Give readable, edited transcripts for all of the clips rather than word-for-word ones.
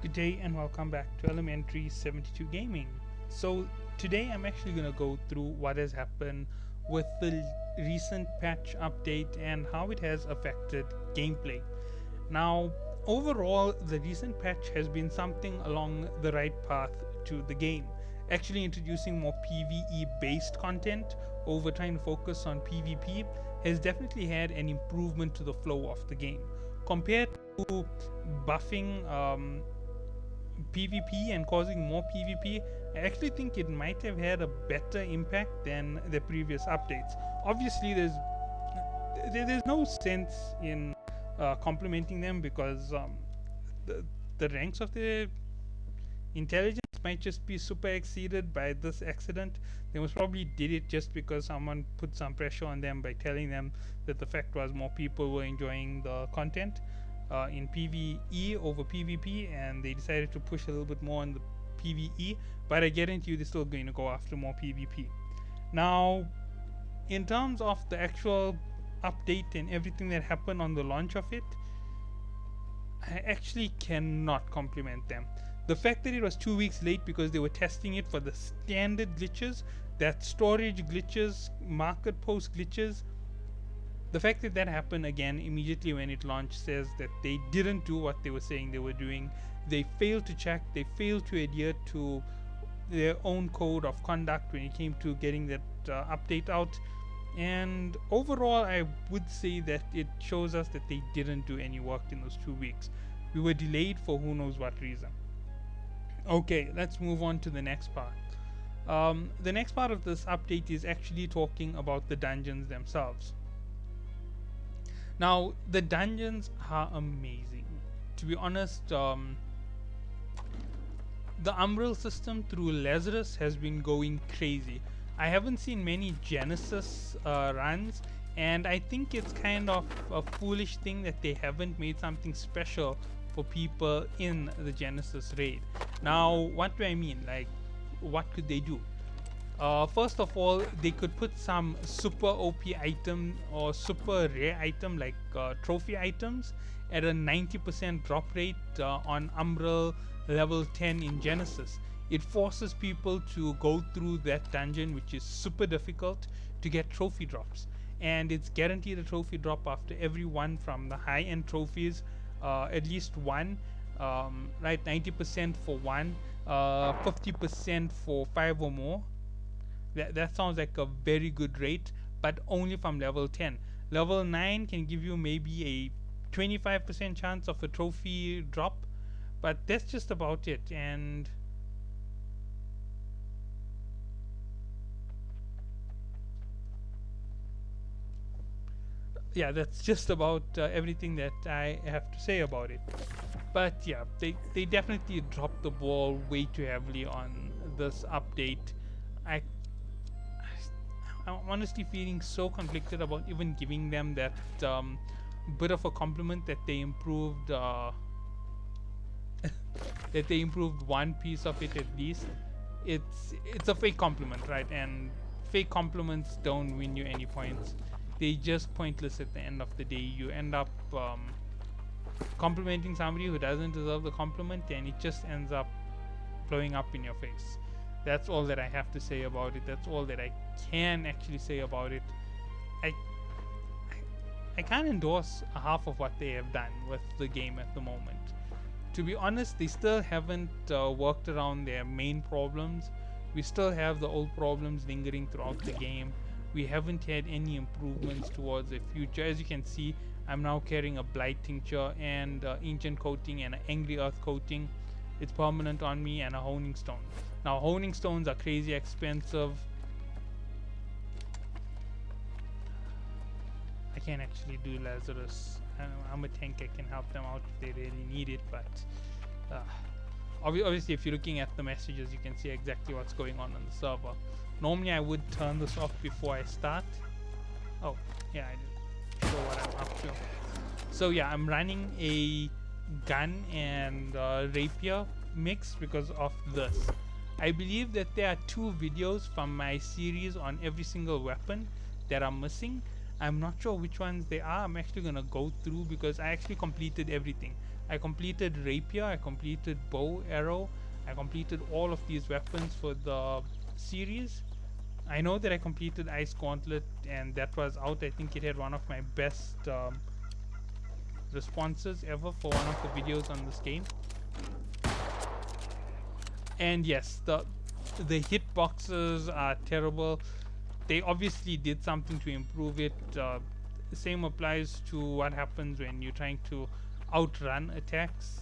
Good day and welcome back to Elementary 72 Gaming. So, today I'm actually going to go through what has happened with the recent patch update and how it has affected gameplay. Now, overall, the recent patch has been something along the right path to the game, actually introducing more PvE based content over trying to focus on PvP has definitely had an improvement to the flow of the game. Compared to buffing PvP and causing more PvP, I actually think it might have had a better impact than the previous updates. Obviously, there's no sense in complimenting them because the the ranks of the intelligence might just be super exceeded by this accident. They most probably did it just because someone put some pressure on them by telling them that the fact was more people were enjoying the content in PvE over PvP, and they decided to push a little bit more on the PvE. But I guarantee you, they're still going to go after more PvP. Now, in terms of the actual update and everything that happened on the launch of it, I actually cannot compliment them. The fact that it was 2 weeks late because they were testing it for the standard glitches, that storage glitches, market post glitches, the fact that that happened again immediately when it launched says that they didn't do what they were saying they were doing. They failed to check, they failed to adhere to their own code of conduct when it came to getting that update out. And overall, I would say that it shows us that they didn't do any work in those 2 weeks. We were delayed for who knows what reason. Okay, let's move on to the next part. The next part of this update is actually talking about the dungeons themselves. Now, the dungeons are amazing. To be honest, the Umbral system through Lazarus has been going crazy. I haven't seen many Genesis runs, and I think it's kind of a foolish thing that they haven't made something special for people in the Genesis raid. Now, what do I mean? Like, what could they do? First of all, they could put some super OP item or super rare item like trophy items at a 90% drop rate on Umbral level 10 in Genesis. It forces people to go through that dungeon, which is super difficult, to get trophy drops. And it's guaranteed a trophy drop after every one from the high end trophies, at least one. Right, 90% for one, 50% for 5 or more. That sounds like a very good rate, but only from level 10. Level 9 can give you maybe a 25% chance of a trophy drop, but that's just about it. And yeah, that's just about everything that I have to say about it. But yeah, they definitely dropped the ball way too heavily on this update. I I'm honestly feeling so conflicted about even giving them that bit of a compliment that they improved that they improved one piece of it at least. It's a fake compliment, right? And fake compliments don't win you any points. They just pointless at the end of the day. You end up complimenting somebody who doesn't deserve the compliment, and it just ends up blowing up in your face. That's all that I have to say about it. That's all that I can actually say about it. I I can't endorse half of what they have done with the game at the moment. To be honest, they still haven't worked around their main problems. We still have the old problems lingering throughout the game. We haven't had any improvements towards the future. As you can see, I'm now carrying a blight tincture and ancient coating and an angry earth coating. It's permanent on me, and a honing stone. Now, honing stones are crazy expensive. I can't actually do Lazarus. I'm a tank. I can help them out if they really need it, but obviously if you're looking at the messages, you can see exactly what's going on the server. Normally I would turn this off before I start. Oh yeah, I did show what I'm up to. So yeah, I'm running a gun and rapier mix because of this. I believe that there are 2 videos from my series on every single weapon that are missing. I'm not sure which ones they are. I'm actually gonna go through because I actually completed everything. I completed rapier, I completed bow, arrow, I completed all of these weapons for the series. I know that I completed Ice Gauntlet, and that was out. I think it had one of my best responses ever for one of the videos on this game. And yes, the hitboxes are terrible. They obviously did something to improve it. The same applies to what happens when you're trying to outrun attacks.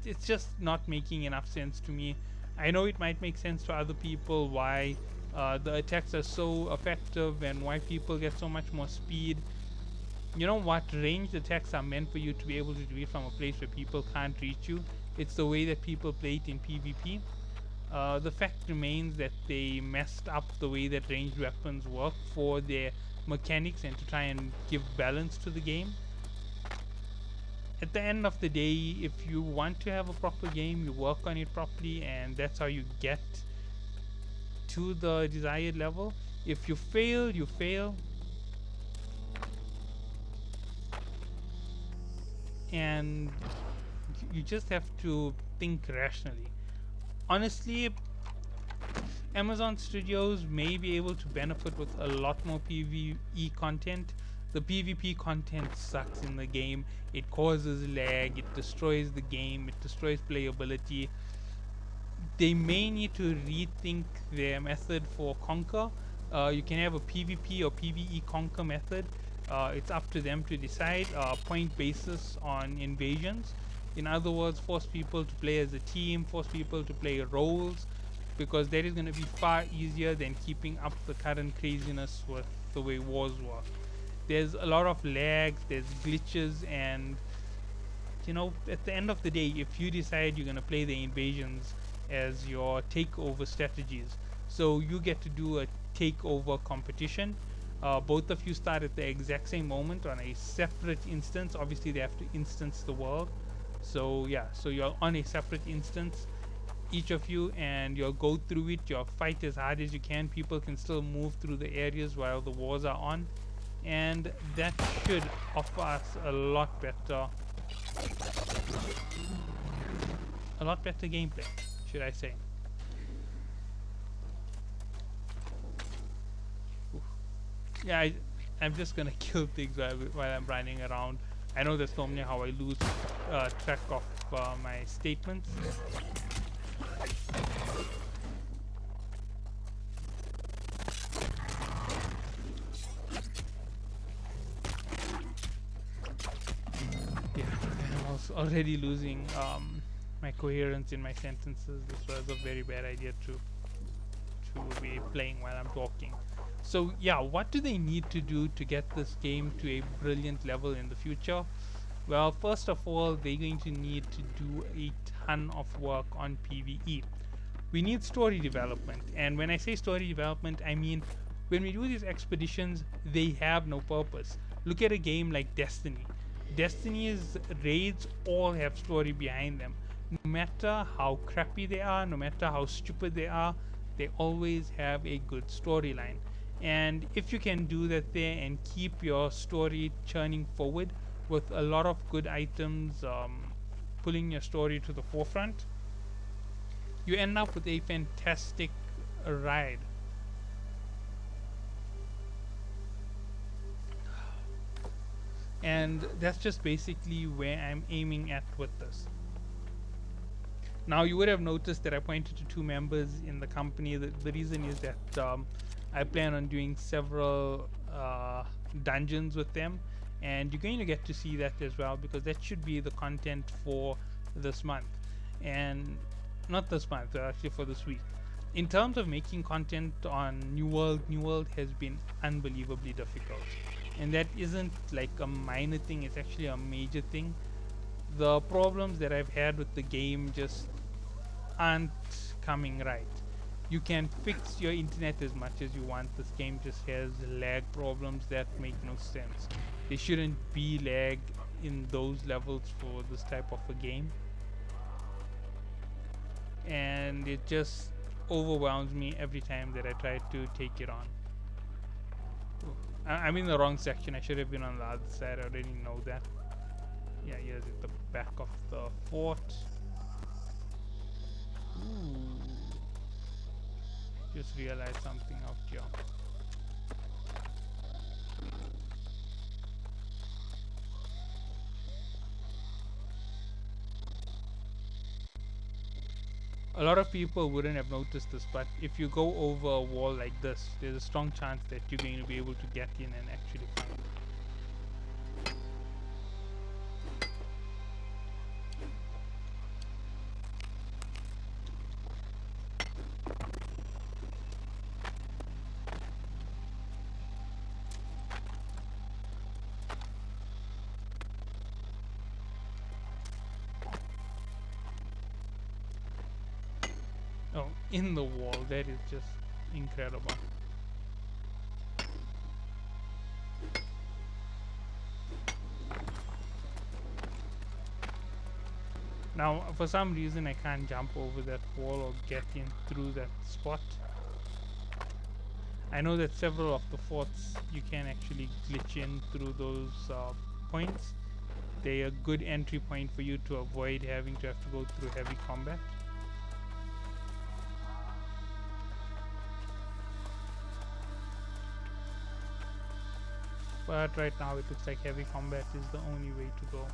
It's just not making enough sense to me. I know it might make sense to other people why the attacks are so effective and why people get so much more speed. You know what? Ranged attacks are meant for you to be able to do it from a place where people can't reach you. It's the way that people play it in PvP. The fact remains that they messed up the way that ranged weapons work for their mechanics and to try and give balance to the game. At the end of the day, if you want to have a proper game, you work on it properly, and that's how you get to the desired level. If you fail, you fail. And you just have to think rationally. Honestly, Amazon Studios may be able to benefit with a lot more PvE content. The PvP content sucks in the game. It causes lag, it destroys the game, it destroys playability. They may need to rethink their method for Conquer. You can have a PvP or PvE Conquer method. It's up to them to decide. Point basis on invasions. In other words, force people to play as a team, force people to play roles, because that is going to be far easier than keeping up the current craziness with the way wars work. There's a lot of lags, there's glitches, and you know, at the end of the day, if you decide you're going to play the invasions as your takeover strategies, so you get to do a takeover competition. Both of you start at the exact same moment on a separate instance. Obviously they have to instance the world, so yeah, so you're on a separate instance, each of you, and you'll go through it. You'll fight as hard as you can. People can still move through the areas while the wars are on, and that should offer us a lot better gameplay, should I say. Oof. Yeah, I'm just gonna kill things while I'm running around. I know that's normally how I lose track of my statements. Yeah, I'm also already losing my coherence in my sentences. This was a very bad idea to be playing while I'm talking. So yeah, what do they need to do to get this game to a brilliant level in the future? Well, first of all, they're going to need to do a ton of work on PvE. We need story development, and when I say story development, I mean when we do these expeditions, they have no purpose. Look at a game like Destiny. Destiny's raids all have story behind them. No matter how crappy they are, no matter how stupid they are, they always have a good storyline. And if you can do that there and keep your story churning forward with a lot of good items, pulling your story to the forefront, you end up with a fantastic ride. And that's just basically where I'm aiming at with this. Now, you would have noticed that I pointed to 2 members in the company. The reason is that I plan on doing several dungeons with them, and you're going to get to see that as well, because that should be the content for this month. And not this month, actually for this week. In terms of making content on New World has been unbelievably difficult. And that isn't like a minor thing, it's actually a major thing. The problems that I've had with the game just aren't coming right. You can fix your internet as much as you want. This game just has lag problems that make no sense. There shouldn't be lag in those levels for this type of a game. And it just overwhelms me every time that I try to take it on. I'm in the wrong section. I should have been on the other side. I already know that. Yeah, here's at the back of the fort. Ooh. Just realized something out here. A lot of people wouldn't have noticed this, but if you go over a wall like this, there's a strong chance that you're going to be able to get in and actually find. Oh, in the wall, that is just incredible. Now, for some reason, I can't jump over that wall or get in through that spot. I know that several of the forts you can actually glitch in through those points. They're a good entry point for you to avoid having to have to go through heavy combat. But right now it looks like heavy combat is the only way to go.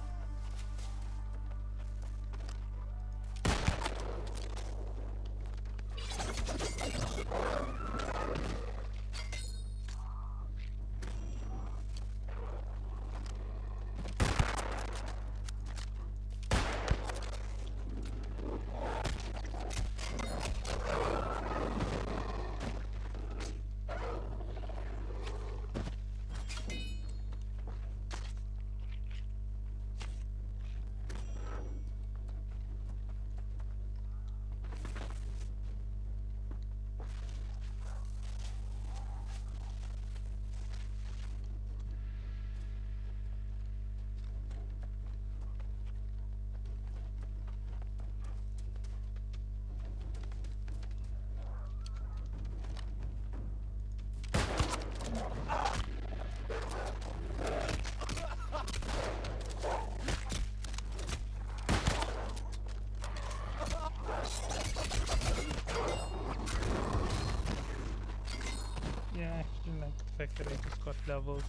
Like the fact that I just got levels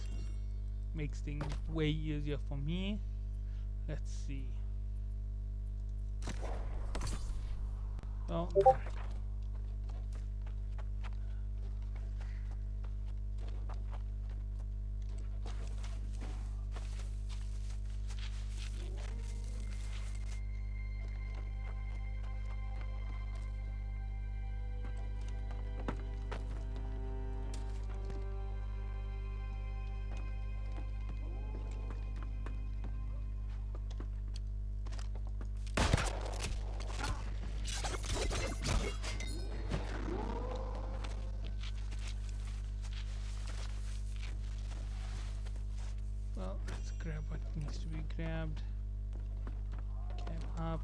makes things way easier for me. Let's see. Well, let's grab what needs to be grabbed. Get up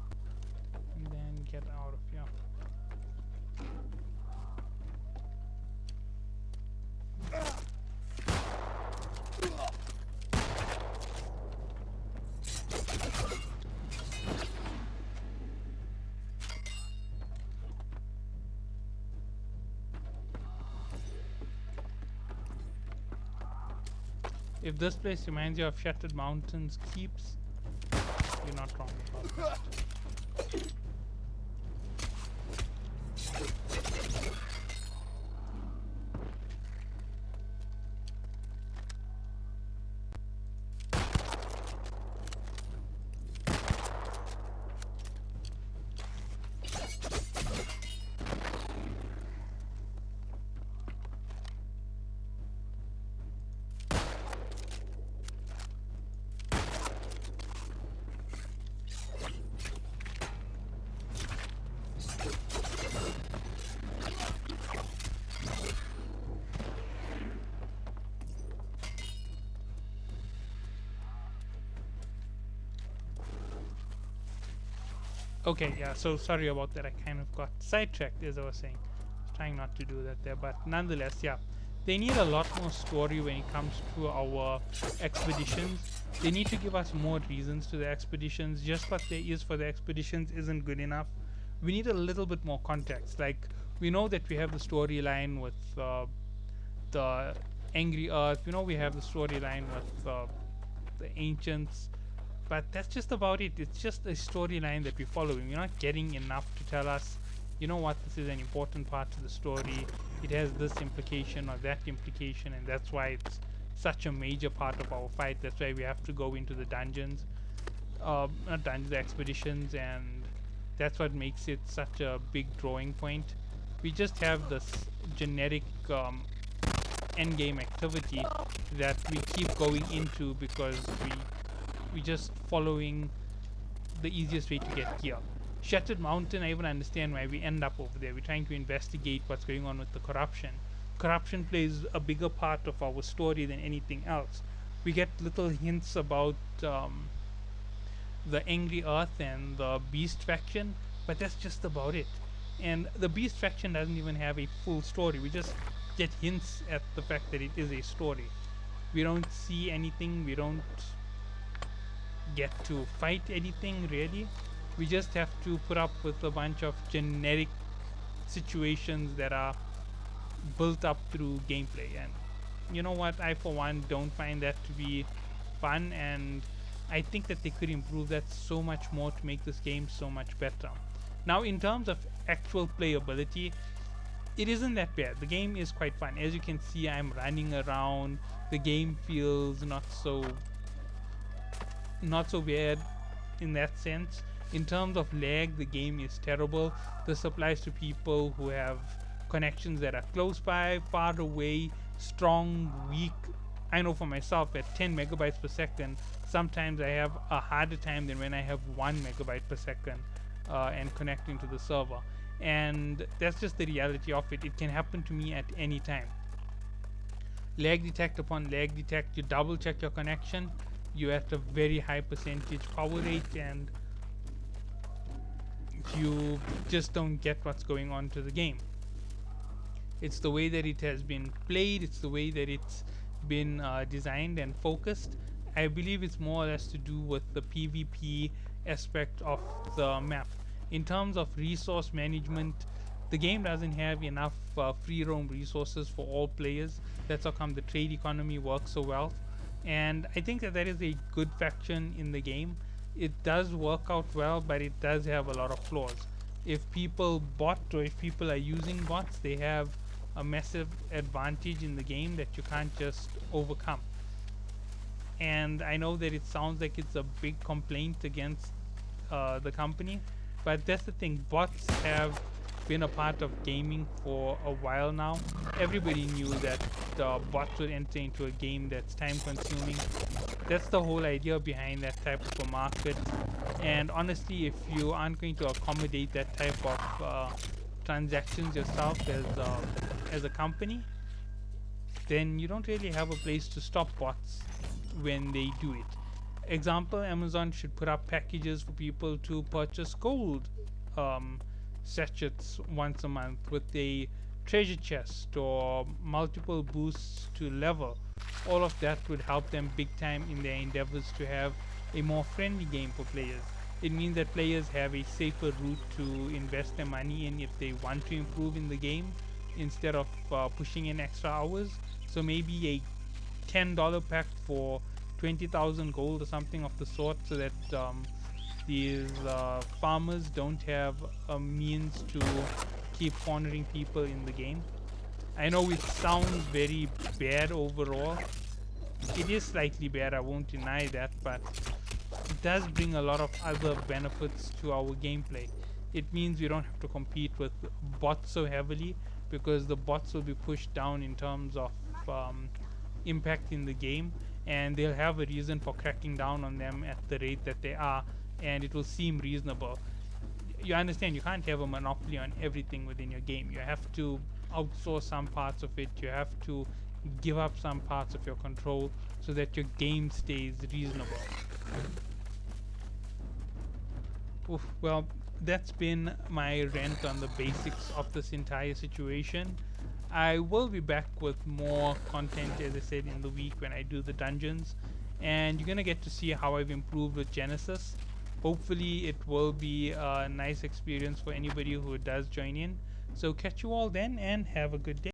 and then get out of here. If this place reminds you of Shattered Mountains Keeps, you're not wrong about that. Okay, yeah, so sorry about that. I kind of got sidetracked, as I was saying. Trying not to do that there, but nonetheless, yeah. They need a lot more story when it comes to our expeditions. They need to give us more reasons to the expeditions. Just what there is for the expeditions isn't good enough. We need a little bit more context. Like, we know that we have the storyline with the Angry Earth. We know we have the storyline with the ancients, but that's just about it. It's just a storyline that we're following. We're not getting enough to tell us, you know what, this is an important part of the story. It has this implication or that implication, and that's why it's such a major part of our fight. That's why we have to go into the dungeons, not dungeons, the expeditions, and that's what makes it such a big drawing point. We just have this generic end game activity that we keep going into because we just following the easiest way to get here. Shattered Mountain, I even understand why we end up over there. We're trying to investigate what's going on with the corruption. Corruption plays a bigger part of our story than anything else. We get little hints about the Angry Earth and the Beast faction, but that's just about it. And the Beast faction doesn't even have a full story. We just get hints at the fact that it is a story. We don't see anything, we don't get to fight anything really. We just have to put up with a bunch of generic situations that are built up through gameplay, and you know what, I for one don't find that to be fun, and I think that they could improve that so much more to make this game so much better. Now, in terms of actual playability, it isn't that bad. The game is quite fun. As you can see, I'm running around. The game feels not so bad in that sense. In terms of lag, the game is terrible. This applies to people who have connections that are close by, far away, strong, weak. I know for myself, at 10 megabytes per second, sometimes I have a harder time than when I have 1 megabyte per second and connecting to the server. And that's just the reality of it. It can happen to me at any time. Lag detect upon lag detect, you double check your connection, you're at a very high percentage power rate, and you just don't get what's going on to the game. It's the way that it has been played, it's the way that it's been designed and focused. I believe it's more or less to do with the PvP aspect of the map. In terms of resource management, the game doesn't have enough free roam resources for all players. That's how come the trade economy works so well. And I think that is a good faction in the game. It does work out well, but it does have a lot of flaws. If people bot, or if people are using bots, they have a massive advantage in the game that you can't just overcome. And I know that it sounds like it's a big complaint against the company, but that's the thing. Bots have been a part of gaming for a while now. Everybody knew that bots would enter into a game that's time consuming. That's the whole idea behind that type of a market. And honestly, if you aren't going to accommodate that type of transactions yourself as a company, then you don't really have a place to stop bots when they do it. Example, Amazon should put up packages for people to purchase gold sachets once a month with a treasure chest or multiple boosts to level. All of that would help them big time in their endeavors to have a more friendly game for players. It means that players have a safer route to invest their money in if they want to improve in the game instead of pushing in extra hours. So maybe a $10 pack for 20,000 gold or something of the sort, so that these farmers don't have a means to keep cornering people in the game. I know it sounds very bad overall. It is slightly bad, I won't deny that, but it does bring a lot of other benefits to our gameplay. It means we don't have to compete with bots so heavily, because the bots will be pushed down in terms of impact in the game, and they'll have a reason for cracking down on them at the rate that they are, and it will seem reasonable. You understand, you can't have a monopoly on everything within your game. You have to outsource some parts of it, you have to give up some parts of your control so that your game stays reasonable. Oof, well, that's been my rant on the basics of this entire situation. I will be back with more content, as I said, in the week when I do the dungeons, and you're gonna get to see how I've improved with Genesis. Hopefully it will be a nice experience for anybody who does join in. So catch you all then, and have a good day.